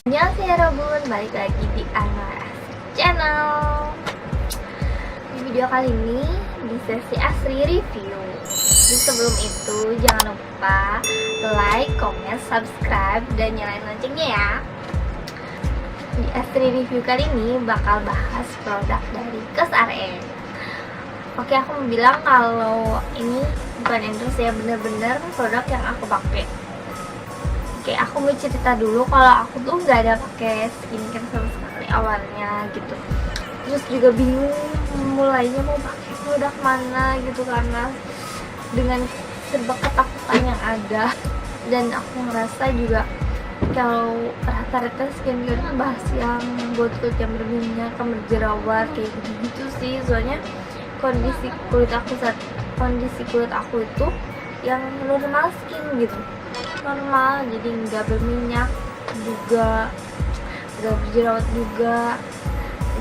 Annyeonghaseyo Robun, balik lagi di Anwar Channel. Di video kali ini di sesi Asri review. Jadi sebelum itu jangan lupa like, comment, subscribe, dan nyalain loncengnya ya. Di Asri review kali ini bakal bahas produk dari KSRM. Oke, aku mau bilang kalau ini bukan endorse ya, bener-bener produk yang aku pakai. Oke, aku mau cerita dulu kalau aku tuh nggak ada pakai skincare sama sekali awalnya gitu. Terus juga bingung mulainya mau pakai produk mana gitu karena dengan serba ketakutan yang ada. Dan aku ngerasa juga kalau rata-rata skincare itu bahas yang buat kulit yang berminyak, berjerawat kayak gitu sih. Soalnya kondisi kulit aku itu yang normal skin gitu, normal, jadi nggak berminyak juga, nggak berjerawat juga.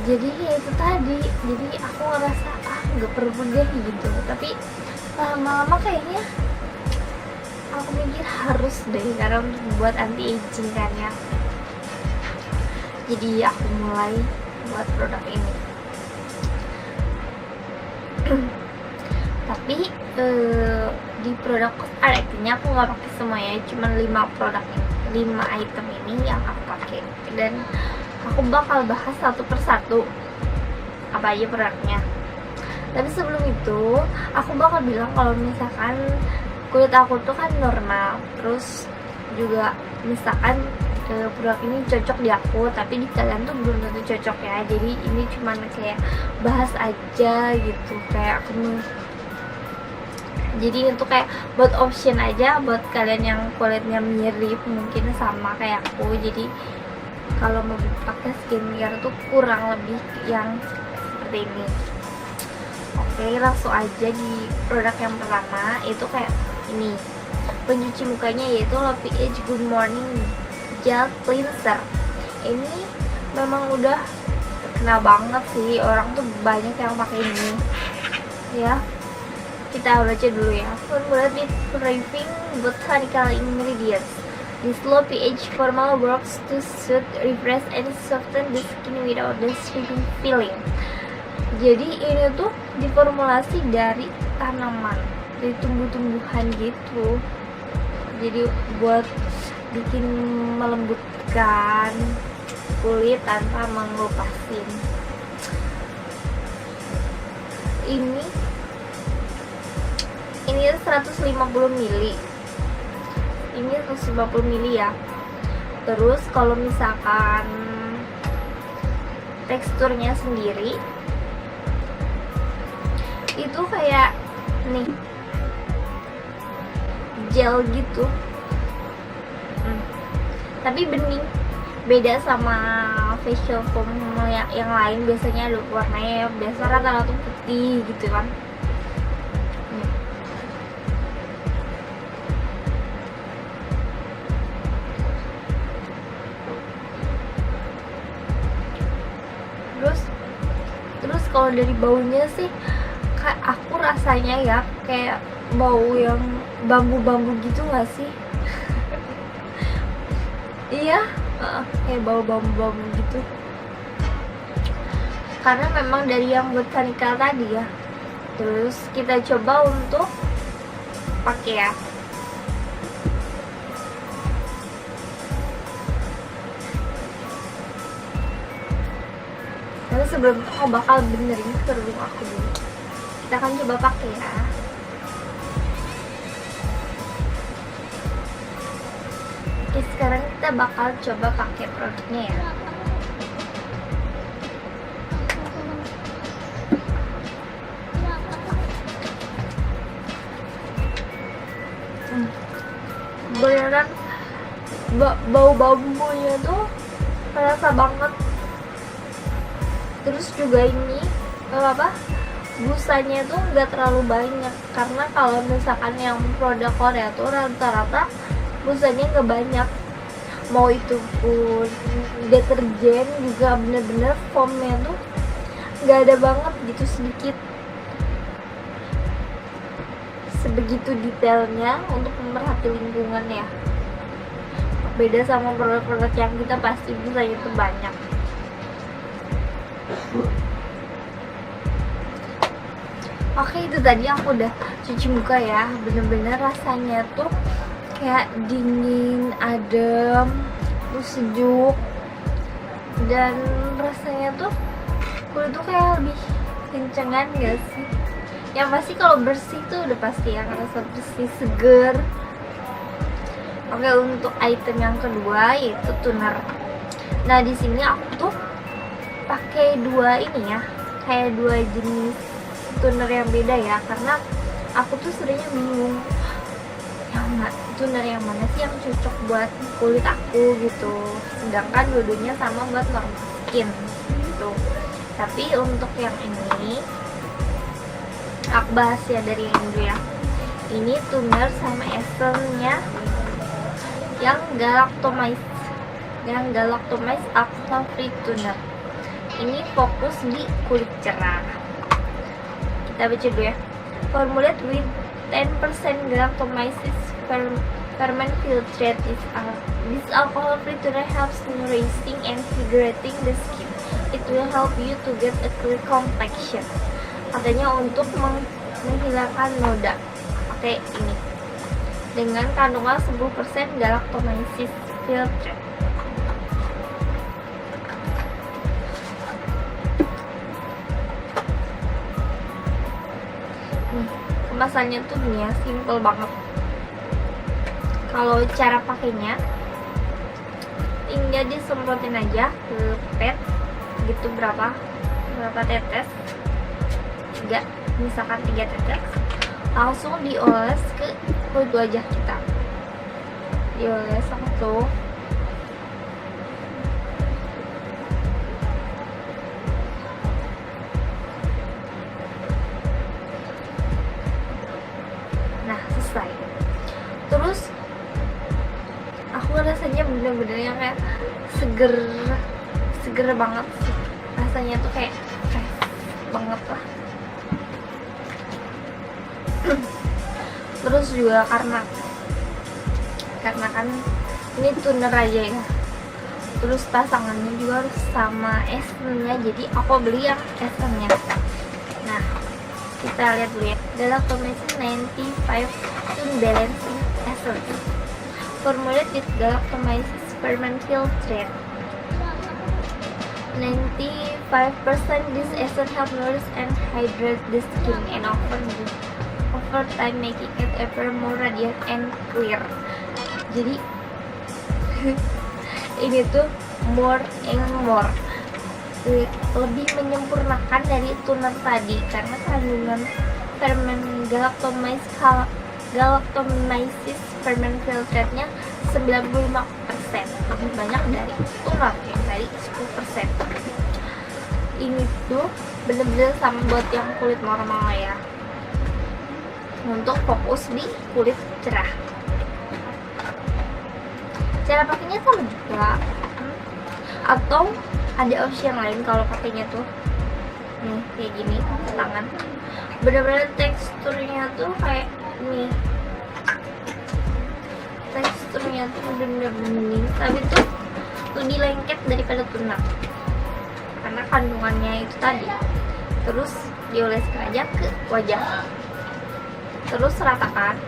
Jadi ya itu tadi, jadi aku ngerasa nggak perlu deh gitu. Tapi lama-lama kayaknya aku mikir harus deh, karena untuk buat anti aging kan ya. Jadi aku mulai buat produk ini. Tapi di produk ini aku nggak pakai semuanya, cuma 5 item ini yang aku pakai, dan aku bakal bahas satu persatu apa aja produknya. Tapi sebelum itu aku bakal bilang kalau misalkan kulit aku tuh kan normal, terus juga misalkan produk ini cocok di aku tapi di kalian tuh belum tentu cocok ya. Jadi ini cuman kayak bahas aja gitu, kayak aku jadi itu kayak buat option aja buat kalian yang kulitnya mirip mungkin sama kayak aku. Jadi kalau mau pakai skincare tuh kurang lebih yang seperti ini. Oke, langsung aja di produk yang pertama, itu kayak ini pencuci mukanya, yaitu Low pH Good Morning Gel Cleanser. Ini memang udah terkenal banget sih, orang tuh banyak yang pakai ini ya. Kita baca dulu ya. Formulated with thriving botanical ingredients, this low pH formula works to soothe, refresh, and soften the skin without the stripping feeling. Jadi ini tuh diformulasi dari tanaman, dari tumbuh-tumbuhan gitu. Jadi buat bikin melembutkan kulit tanpa mengelupasin. Ini 150 ml. Ini 150 ml ya. Terus kalau misalkan teksturnya sendiri itu kayak nih, gel gitu. Tapi bening, beda sama facial foam yang lain. Biasanya ada warnanya biasa rata-rata putih gitu kan. Terus kalau dari baunya sih aku rasanya ya kayak bau yang bambu-bambu gitu gak sih? Iya, kayak bau bambu-bambu gitu. Karena memang dari yang botanical tadi ya. Terus kita coba untuk pakai ya. Tapi sebelum itu aku bakal benerin kerudung aku dulu. Kita akan coba pakai ya. Oke, sekarang kita bakal coba pakai produknya ya. Beneran bau bambunya tuh terasa banget. Terus juga ini busanya tuh nggak terlalu banyak, karena kalau misalkan yang produk Korea tuh rata-rata busanya nggak banyak. Mau itu pun deterjen juga bener-bener foamnya tuh nggak ada banget gitu, sedikit. Sebegitu detailnya untuk memerhati lingkungan ya. beda sama produk-produk yang kita pasti bisa itu banyak. Oke, itu tadi aku udah cuci muka ya. Bener-bener rasanya tuh kayak dingin, adem, terus sejuk, dan rasanya tuh kulit tuh kayak lebih kencengan gak sih? Yang pasti kalau bersih tuh udah pasti ya, rasa bersih, seger. Oke, untuk item yang kedua yaitu toner. Nah, di sini aku tuh pakai dua ini ya, kayak dua jenis toner yang beda ya, karena aku tuh sebenarnya bingung toner yang mana sih yang cocok buat kulit aku gitu. Sedangkan dua-duanya sama buat normal skin gitu. Tapi untuk yang ini aku bahas ya dari yang dulu ya. Ini toner sama essence-nya yang galactomized alcohol free toner. Ini fokus di kulit cerah. Kita baca dulu ya. Formulate with 10% galactomyces ferment filtrate. This alcohol free toner helps nourishing and invigorating the skin. It will help you to get a clear complexion. Katanya untuk menghilangkan noda. Pakai ini dengan kandungan 10% galactomyces filtrate. Kemasannya tuh nih ya, simple banget. Kalau cara pakainya, tinggal disemprotin aja ke pet gitu, berapa tetes, misalkan 3 tetes, langsung dioles ke kulit wajah kita, dioles langsung. Nah, selesai. Terus aku rasanya bener-bener yang kayak seger banget sih. Rasanya tuh kayak fresh banget lah. Terus juga karena kan ini toner aja ya, terus pasangannya juga harus sama essence-nya, jadi aku beli yang essence-nya. Nah, kita lihat dulu ya. Galactomyces 95 Tone Balancing Essence. Formulate with galactomyces ferment filtrate. 95% this essence help nourish and hydrate the skin and over time making it ever more radiant and clear. Jadi ini tuh more and more, lebih menyempurnakan dari toner tadi karena kandungan galactomyces ferment filtrate-nya 95%, lebih banyak dari toner yang tadi 10%. Ini tuh bener-bener sama buat yang kulit normal ya, untuk fokus di kulit cerah. Cara pakainya sama juga, atau ada opsi yang lain kalau pakainya tuh nih kayak gini ke tangan. Bener-bener teksturnya tuh kayak nih, teksturnya tuh bener-bener bening, tapi tuh lebih lengket daripada toner karena kandungannya itu tadi. Terus dioleskan aja ke wajah, terus ratakan.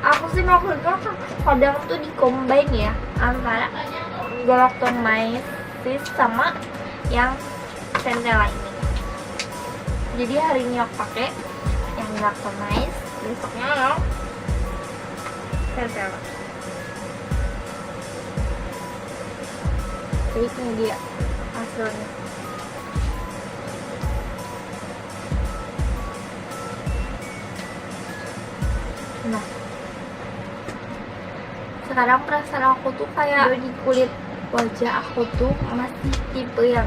Aku sih maksudnya kadang tuh di-combine ya antara galactomyces sama yang centella ini. Jadi hari ini aku pakai yang galactomyces, besoknya yang centella. Jadi ini dia hasilnya. Nah, sekarang perasaan aku tuh kayak di kulit wajah aku tuh masih tipe yang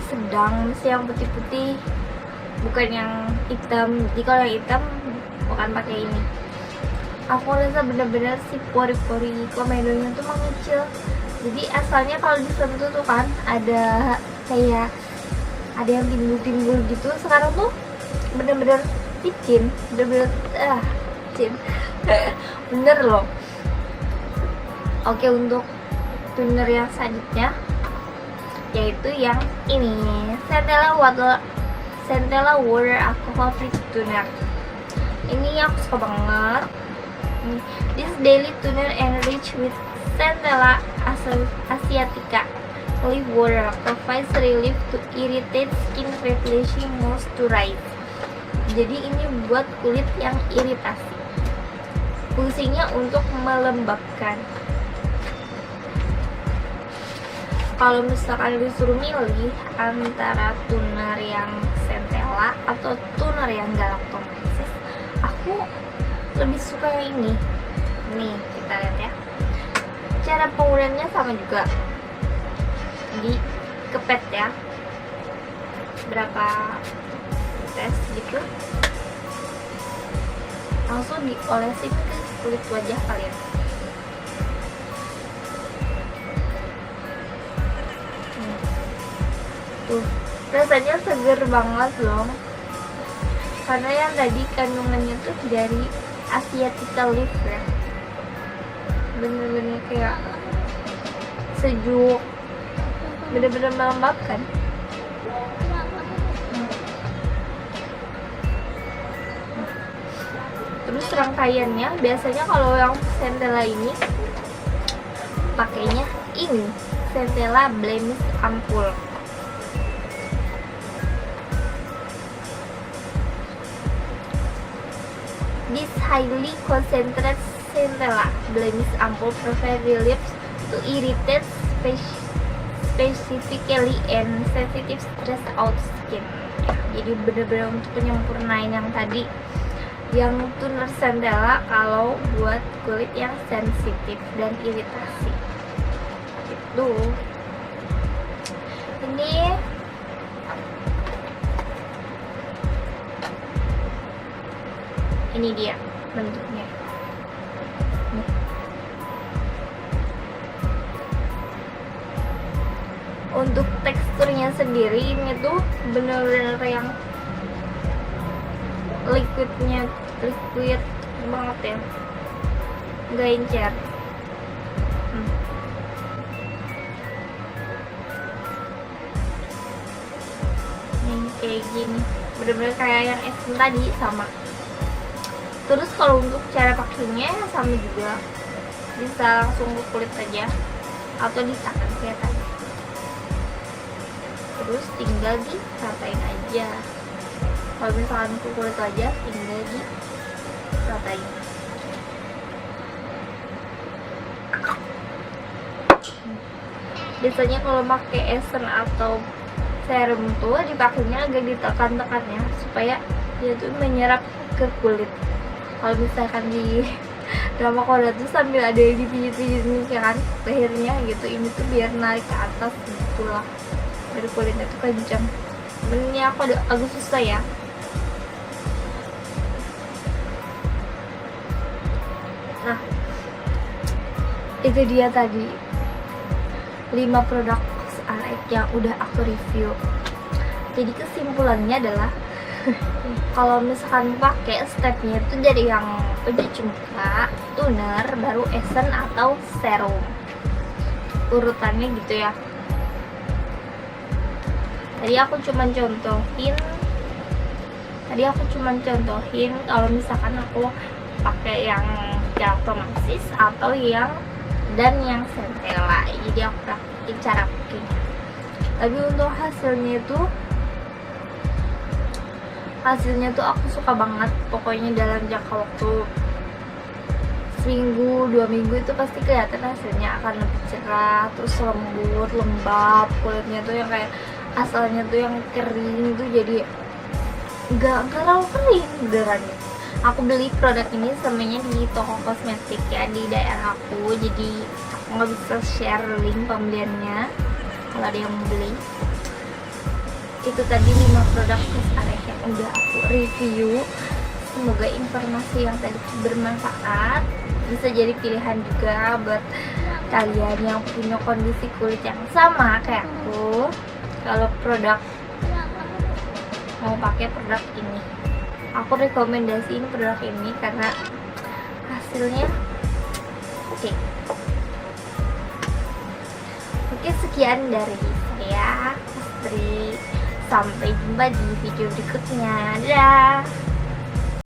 sedang, masih yang putih-putih, bukan yang hitam. Jadi kalau yang hitam bukan pakai ini. Aku rasa bener-bener si pori-pori komedonya tuh mengecil. Jadi asalnya kalau disentuh tuh kan ada kayak ada yang timbul-timbul gitu. Sekarang tuh bener-bener licin, bener-bener licin. Bener loh. Oke, untuk toner yang selanjutnya yaitu yang ini, Centella Water Alcohol Free Toner. Ini aku suka banget. This daily toner enriched with Centella asiatica olive water provides relief to irritate skin, refreshing moisturize. Jadi ini buat kulit yang iritasi. Fungsinya untuk melembabkan. Kalau misalkan disuruh milih antara toner yang Centella atau toner yang galactomyces, aku lebih suka yang ini. Nih, kita lihat ya. Cara penggunaannya sama juga. Di kepet ya. Berapa tes gitu. Langsung diolesin ke kulit wajah kalian. Tuh, rasanya seger banget loh. Karena yang tadi kandungannya tuh dari asiatica leaf ya. Bener-bener kayak sejuk, bener-bener melembabkan. Terus rangkaiannya biasanya kalau yang Centella ini pakainya ini, Centella Blemish Ampoule. This highly concentrated Centella Blemish Ampoule provide relief to irritate specifically and sensitive stress out skin. Jadi benar-benar untuk menyempurnain yang tadi, yang toner Centella kalau buat kulit yang sensitif dan iritasi. Itu. Ini dia bentuknya. Nih. Untuk teksturnya sendiri ini tuh bener-bener yang liquid banget ya, nggak encer. Nih kayak gini, bener-bener kayak yang Essence tadi sama. Terus kalau untuk cara pakainya sama juga, bisa langsung ke kulit aja atau ditahan kayak tadi. Terus tinggal diratain aja. Kalau misalkan ke kulit aja tinggal diratain. Biasanya kalau pakai essence atau serum tuh dipakainya agak ditekan-tekan ya, supaya dia tuh menyerap ke kulit. Kalau misalkan di drama Korea tuh sambil ada yang dipijit-pijit kan lehernya gitu, ini tuh biar narik ke atas gitu lah, dari kulitnya tuh kenceng. Sebenarnya aku agak susah ya. Nah, itu dia tadi 5 produk Cosrx yang udah aku review. Jadi kesimpulannya adalah kalau misalkan pakai stepnya itu dari yang pencuci muka, toner, baru essence atau serum, urutannya gitu ya. Tadi aku cuma contohin kalau misalkan aku pakai yang galactomyces atau yang Centella. Jadi aku praktikin cara pakainya. Tapi untuk hasilnya tuh aku suka banget. Pokoknya dalam jangka waktu seminggu, 2 minggu itu pasti kelihatan hasilnya akan lebih cerah, terus lembut, lembab. Kulitnya tuh yang kayak asalnya tuh yang kering tuh jadi nggak terlalu kering beneran. Aku beli produk ini semuanya di toko kosmetik ya di daerah aku, jadi aku nggak bisa share link pembeliannya kalau ada yang mau beli. Itu tadi 5 produk Cosrx yang udah aku review. Semoga informasi yang tadi bermanfaat, bisa jadi pilihan juga buat kalian yang punya kondisi kulit yang sama kayak aku. Kalau mau pakai produk ini, aku rekomendasiin produk ini karena hasilnya. Oke. Oke, sekian dari saya, Astri. Sampai jumpa di video berikutnya. Dadah.